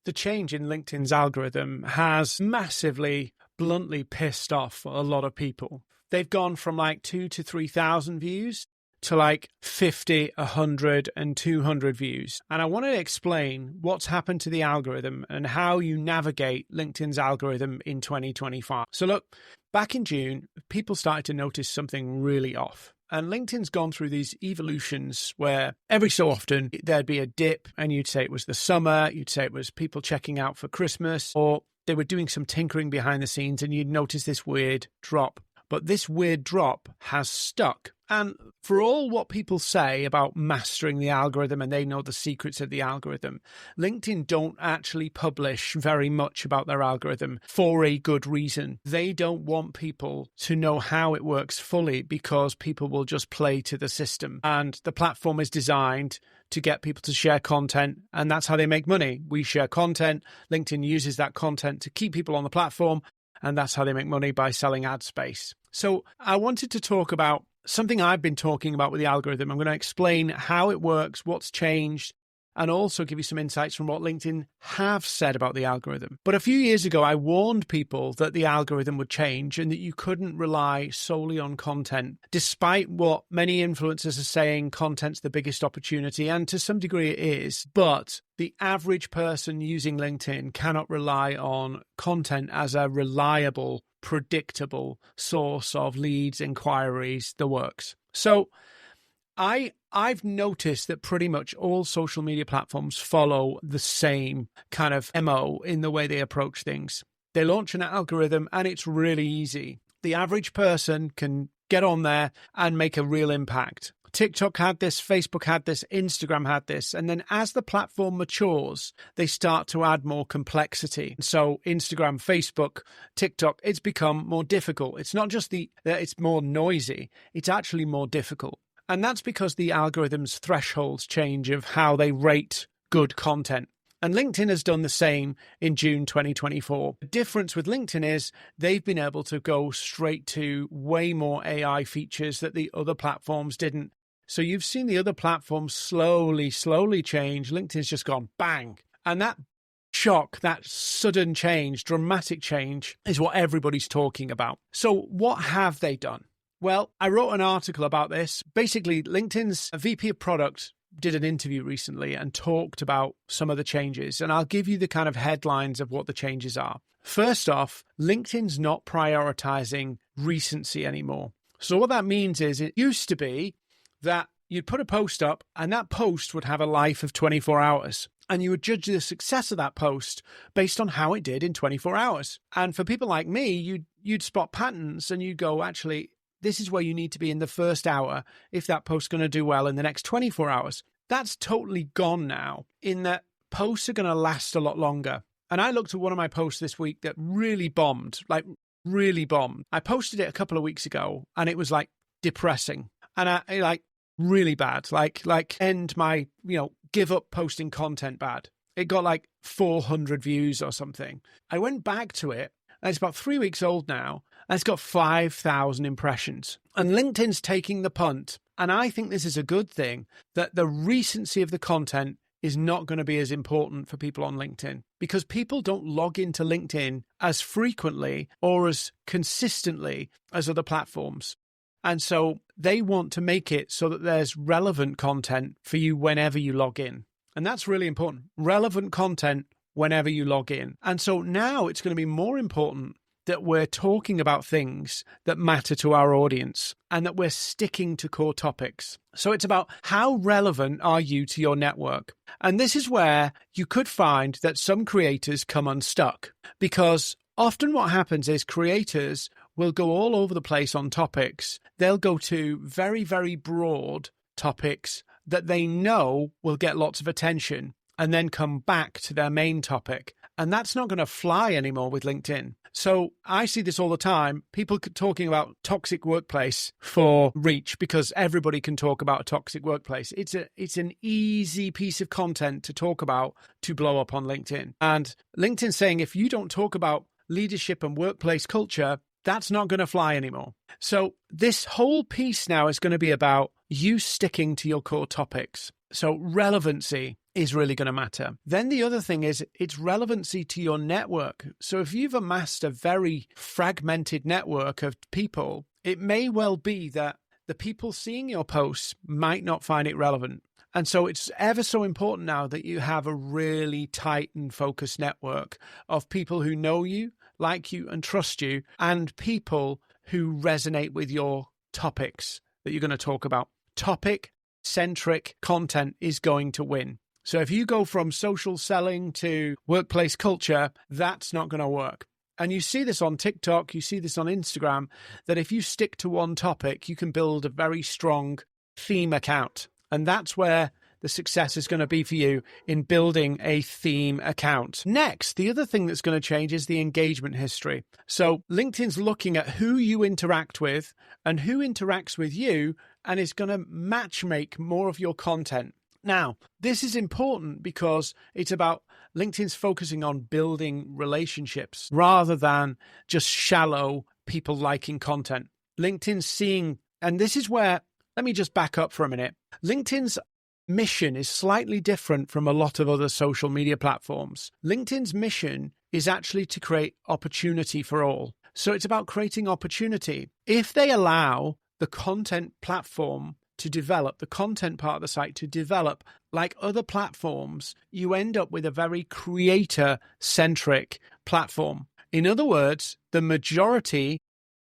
the change in LinkedIn's algorithm has massively, bluntly pissed off a lot of people. They've gone from like 2,000 to 3,000 views to like 50, 100, and 200 views. And I want to explain what's happened to the algorithm and how you navigate LinkedIn's algorithm in 2025. So look, back in June, people started to notice something really off. And LinkedIn's gone through these evolutions where every so often there'd be a dip and you'd say it was the summer, you'd say it was people checking out for Christmas, or they were doing some tinkering behind the scenes and you'd notice this weird drop. But this weird drop has stuck. And for all what people say about mastering the algorithm and they know the secrets of the algorithm, LinkedIn don't actually publish very much about their algorithm for a good reason. They don't want people to know how it works fully because people will just play to the system. And the platform is designed to get people to share content, and that's how they make money. We share content. LinkedIn uses that content to keep people on the platform, and that's how they make money, by selling ad space. So I wanted to talk about something I've been talking about with the algorithm. I'm going to explain how it works, what's changed, and also give you some insights from what LinkedIn have said about the algorithm. But a few years ago, I warned people that the algorithm would change and that you couldn't rely solely on content. Despite what many influencers are saying, content's the biggest opportunity, and to some degree it is. But the average person using LinkedIn cannot rely on content as a reliable, predictable source of leads, inquiries, the works. So I've noticed that pretty much all social media platforms follow the same kind of MO in the way they approach things. They launch an algorithm and it's really easy. The average person can get on there and make a real impact. TikTok had this, Facebook had this, Instagram had this. And then as the platform matures, they start to add more complexity. So Instagram, Facebook, TikTok, it's become more difficult. It's not just it's more noisy, it's actually more difficult. And that's because the algorithm's thresholds change of how they rate good content. And LinkedIn has done the same in June 2024. The difference with LinkedIn is they've been able to go straight to way more AI features that the other platforms didn't. So you've seen the other platforms slowly change. LinkedIn's just gone bang. And that shock, that sudden change, dramatic change is what everybody's talking about. So what have they done? Well, I wrote an article about this. Basically, LinkedIn's VP of Product did an interview recently and talked about some of the changes. And I'll give you the kind of headlines of what the changes are. First off, LinkedIn's not prioritizing recency anymore. So what that means is it used to be that you'd put a post up and that post would have a life of 24 hours. And you would judge the success of that post based on how it did in 24 hours. And for people like me, you'd spot patterns and you'd go, actually, this is where you need to be in the first hour if that post's going to do well in the next 24 hours. That's totally gone now, in that posts are going to last a lot longer. And I looked at one of my posts this week that really bombed, like really bombed. I posted it a couple of weeks ago and it was like depressing and I like really bad, like end my, give up posting content bad. It got like 400 views or something. I went back to it. And it's about 3 weeks old now, and it's got 5,000 impressions. And LinkedIn's taking the punt. And I think this is a good thing, that the recency of the content is not going to be as important for people on LinkedIn, because people don't log into LinkedIn as frequently or as consistently as other platforms. And so they want to make it so that there's relevant content for you whenever you log in. And that's really important. Relevant content whenever you log in. And so now it's going to be more important that we're talking about things that matter to our audience and that we're sticking to core topics. So it's about how relevant are you to your network? And this is where you could find that some creators come unstuck, because often what happens is creators will go all over the place on topics. They'll go to very, very broad topics that they know will get lots of attention, and then come back to their main topic. And that's not going to fly anymore with LinkedIn. So I see this all the time. People talking about toxic workplace for reach, because everybody can talk about a toxic workplace. It's an easy piece of content to talk about to blow up on LinkedIn. And LinkedIn's saying, if you don't talk about leadership and workplace culture, that's not going to fly anymore. So this whole piece now is going to be about you sticking to your core topics. So relevancy is really going to matter. Then the other thing is its relevancy to your network. So if you've amassed a very fragmented network of people, it may well be that the people seeing your posts might not find it relevant. And so it's ever so important now that you have a really tight and focused network of people who know you, like you, and trust you, and people who resonate with your topics that you're going to talk about. Topic-centric content is going to win. So if you go from social selling to workplace culture, that's not going to work. And you see this on TikTok, you see this on Instagram, that if you stick to one topic, you can build a very strong theme account. And that's where the success is going to be for you in building a theme account. Next, the other thing that's going to change is the engagement history. So LinkedIn's looking at who you interact with and who interacts with you, and is going to matchmake more of your content. Now, this is important because it's about LinkedIn's focusing on building relationships rather than just shallow people liking content. LinkedIn's seeing, and this is where, let me just back up for a minute. LinkedIn's mission is slightly different from a lot of other social media platforms. LinkedIn's mission is actually to create opportunity for all. So it's about creating opportunity. If they allow the content platform to develop, the content part of the site to develop like other platforms, you end up with a very creator-centric platform. In other words, the majority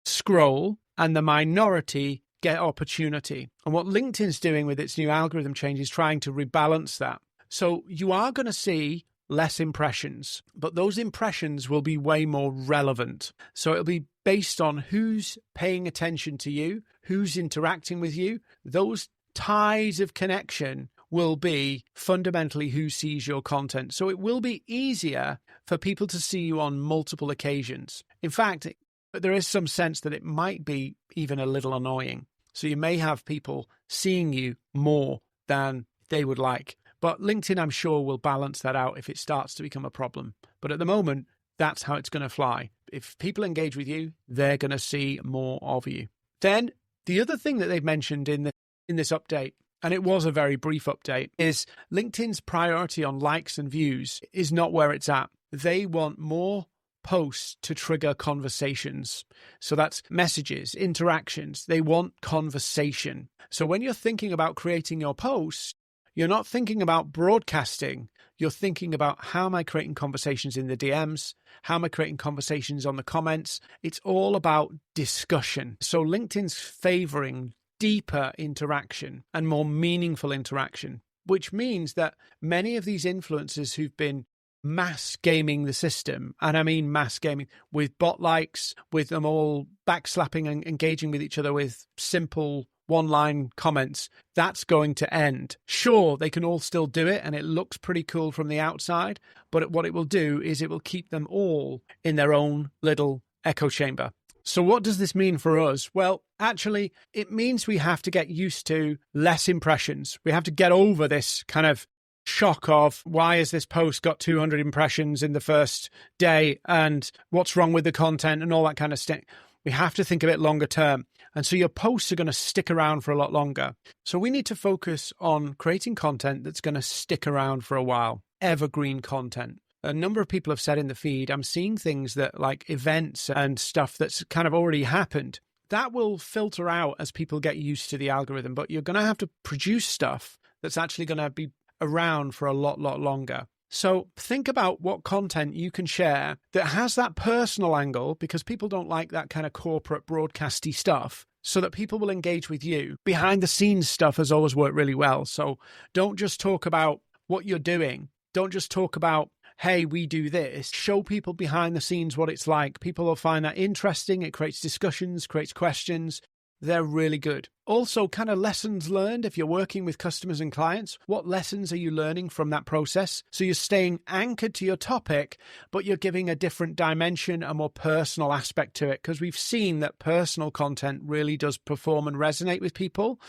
scroll and the minority get opportunity. And what LinkedIn's doing with its new algorithm change is trying to rebalance that. So you are going to see less impressions, but those impressions will be way more relevant. So it'll be based on who's paying attention to you, who's interacting with you. Those ties of connection will be fundamentally who sees your content. So it will be easier for people to see you on multiple occasions. In fact, there is some sense that it might be even a little annoying. So you may have people seeing you more than they would like. But LinkedIn, I'm sure, will balance that out if it starts to become a problem. But at the moment, that's how it's going to fly. If people engage with you, they're going to see more of you. Then the other thing that they've mentioned in this update, and it was a very brief update, is LinkedIn's priority on likes and views is not where it's at. They want more posts to trigger conversations. So that's messages, interactions. They want conversation. So when you're thinking about creating your posts, you're not thinking about broadcasting. You're thinking about, how am I creating conversations in the DMs? How am I creating conversations on the comments? It's all about discussion. So LinkedIn's favoring deeper interaction and more meaningful interaction, which means that many of these influencers who've been mass gaming the system, and I mean mass gaming, with bot likes, with them all backslapping and engaging with each other with simple one-line comments, that's going to end. Sure, they can all still do it, and it looks pretty cool from the outside, but what it will do is it will keep them all in their own little echo chamber. So what does this mean for us? Well, actually, it means we have to get used to less impressions. We have to get over this kind of shock of, why has this post got 200 impressions in the first day, and what's wrong with the content and all that kind of stuff. We have to think a bit longer term. And so your posts are going to stick around for a lot longer. So we need to focus on creating content that's going to stick around for a while. Evergreen content. A number of people have said in the feed, I'm seeing things that like events and stuff that's kind of already happened. That will filter out as people get used to the algorithm, but you're going to have to produce stuff that's actually going to be around for a lot longer. So think about what content you can share that has that personal angle, because people don't like that kind of corporate broadcasty stuff, so that people will engage with you. Behind the scenes stuff has always worked really well. So don't just talk about what you're doing. Don't just talk about, hey, we do this. Show people behind the scenes what it's like. People will find that interesting. It creates discussions, creates questions. They're really good. Also, kind of lessons learned if you're working with customers and clients. What lessons are you learning from that process? So you're staying anchored to your topic, but you're giving a different dimension, a more personal aspect to it, because we've seen that personal content really does perform and resonate with people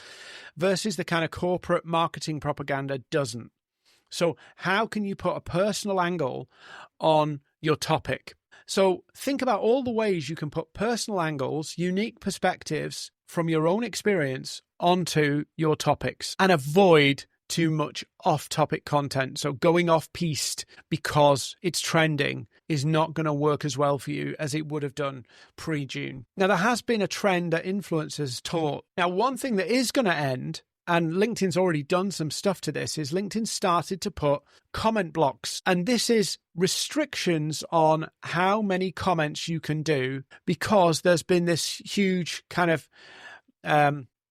versus the kind of corporate marketing propaganda doesn't. So how can you put a personal angle on your topic? So think about all the ways you can put personal angles, unique perspectives from your own experience onto your topics, and avoid too much off-topic content. So going off-piste because it's trending is not going to work as well for you as it would have done pre-June. Now, there has been a trend that influencers taught. Now, one thing that is going to end, and LinkedIn's already done some stuff to this, is LinkedIn started to put comment blocks. And this is restrictions on how many comments you can do, because there's been this huge kind of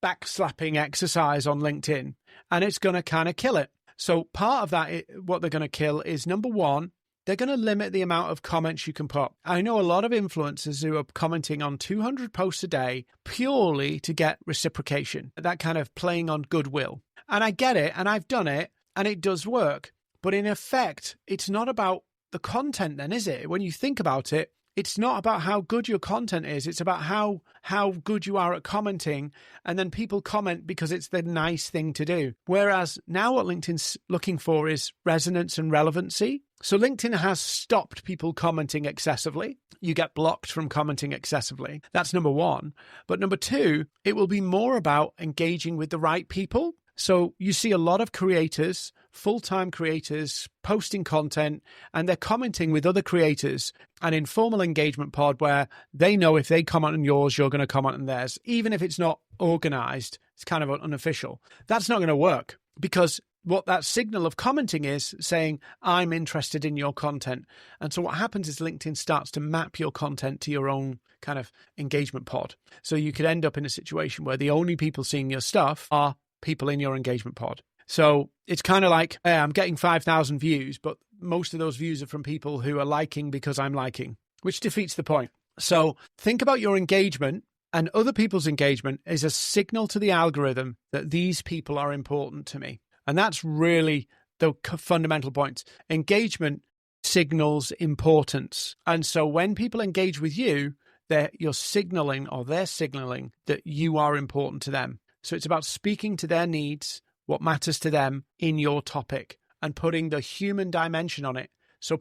backslapping exercise on LinkedIn, and it's going to kind of kill it. So part of that, what they're going to kill is, number one, they're going to limit the amount of comments you can put. I know a lot of influencers who are commenting on 200 posts a day purely to get reciprocation, that kind of playing on goodwill. And I get it, and I've done it, and it does work. But in effect, it's not about the content then, is it? When you think about it, it's not about how good your content is. It's about how good you are at commenting. And then people comment because it's the nice thing to do. Whereas now what LinkedIn's looking for is resonance and relevancy. So LinkedIn has stopped people commenting excessively. You get blocked from commenting excessively. That's number one. But number two, it will be more about engaging with the right people. So you see a lot of creators, full-time creators, posting content, and they're commenting with other creators, an informal engagement pod where they know if they comment on yours, you're going to comment on theirs. Even if it's not organized, it's kind of unofficial. That's not going to work, because what that signal of commenting is saying, I'm interested in your content. And so what happens is LinkedIn starts to map your content to your own kind of engagement pod. So you could end up in a situation where the only people seeing your stuff are people in your engagement pod. So it's kind of like, hey, I'm getting 5,000 views, but most of those views are from people who are liking because I'm liking, which defeats the point. So think about your engagement, and other people's engagement is a signal to the algorithm that these people are important to me. And that's really the fundamental point. Engagement signals importance. And so when people engage with you, they're signaling that you are important to them. So it's about speaking to their needs, what matters to them in your topic, and putting the human dimension on it so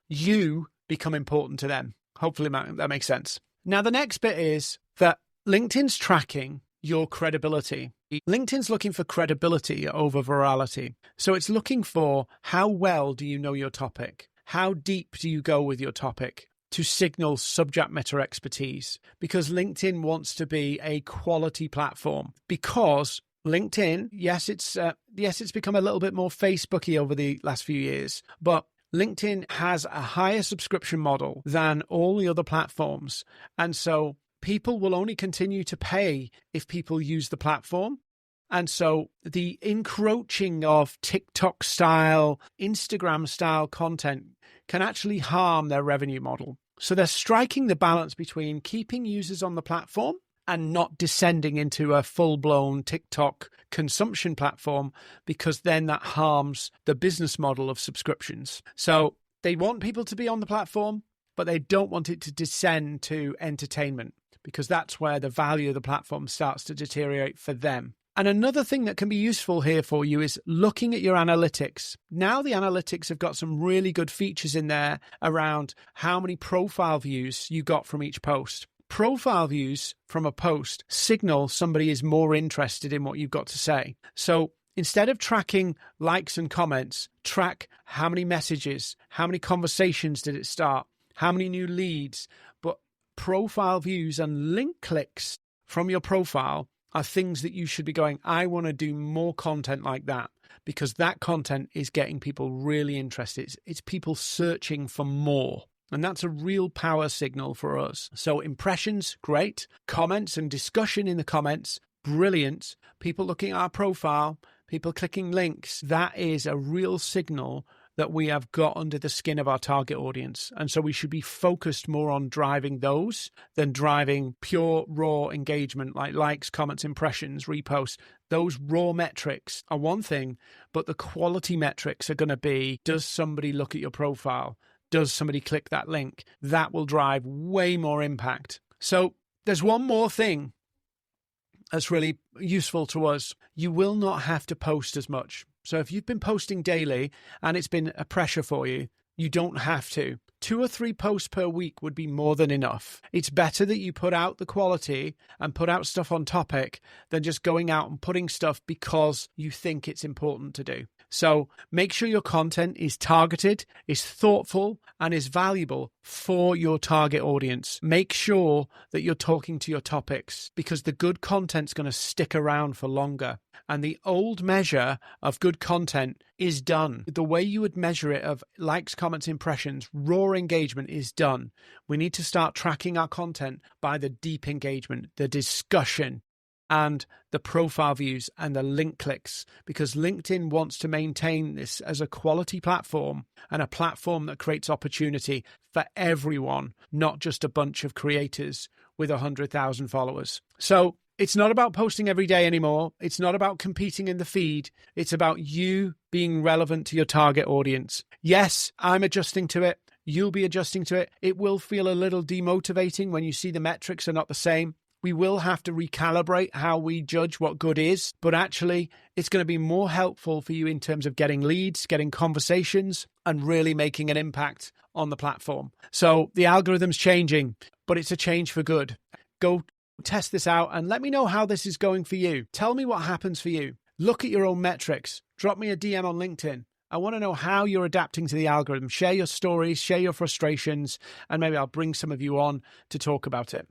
you become important to them. Hopefully that makes sense. Now, the next bit is that LinkedIn's tracking your credibility. LinkedIn's looking for credibility over virality. So it's looking for how well do you know your topic? How deep do you go with your topic to signal subject matter expertise? Because LinkedIn wants to be a quality platform. Because LinkedIn, yes, it's become a little bit more Facebooky over the last few years, but LinkedIn has a higher subscription model than all the other platforms. And so people will only continue to pay if people use the platform. And so the encroaching of TikTok style, Instagram style content can actually harm their revenue model. So they're striking the balance between keeping users on the platform and not descending into a full-blown TikTok consumption platform, because then that harms the business model of subscriptions. So they want people to be on the platform, but they don't want it to descend to entertainment, because that's where the value of the platform starts to deteriorate for them. And another thing that can be useful here for you is looking at your analytics. Now the analytics have got some really good features in there around how many profile views you got from each post. Profile views from a post signal somebody is more interested in what you've got to say. So instead of tracking likes and comments, track how many messages, how many conversations did it start, how many new leads. But profile views and link clicks from your profile are things that you should be going, I want to do more content like that, because that content is getting people really interested. It's people searching for more. And that's a real power signal for us. So impressions, great. Comments and discussion in the comments, brilliant. People looking at our profile, people clicking links, that is a real signal that we have got under the skin of our target audience. And so we should be focused more on driving those than driving pure raw engagement like likes, comments, impressions, reposts. Those raw metrics are one thing, but the quality metrics are going to be, does somebody look at your profile? Does somebody click that link? That will drive way more impact. So there's one more thing that's really useful to us. You will not have to post as much. So if you've been posting daily and it's been a pressure for you, you don't have to. 2 or 3 posts per week would be more than enough. It's better that you put out the quality and put out stuff on topic than just going out and putting stuff because you think it's important to do. So make sure your content is targeted, is thoughtful, and is valuable for your target audience. Make sure that you're talking to your topics, because the good content's going to stick around for longer. And the old measure of good content is done. The way you would measure it of likes, comments, impressions, raw engagement is done. We need to start tracking our content by the deep engagement, the discussion, and the profile views and the link clicks, because LinkedIn wants to maintain this as a quality platform and a platform that creates opportunity for everyone, not just a bunch of creators with 100,000 followers. So it's not about posting every day anymore. It's not about competing in the feed. It's about you being relevant to your target audience. Yes, I'm adjusting to it. You'll be adjusting to it. It will feel a little demotivating when you see the metrics are not the same. We will have to recalibrate how we judge what good is, but actually it's going to be more helpful for you in terms of getting leads, getting conversations, and really making an impact on the platform. So the algorithm's changing, but it's a change for good. Go test this out and let me know how this is going for you. Tell me what happens for you. Look at your own metrics. Drop me a DM on LinkedIn. I want to know how you're adapting to the algorithm. Share your stories, share your frustrations, and maybe I'll bring some of you on to talk about it.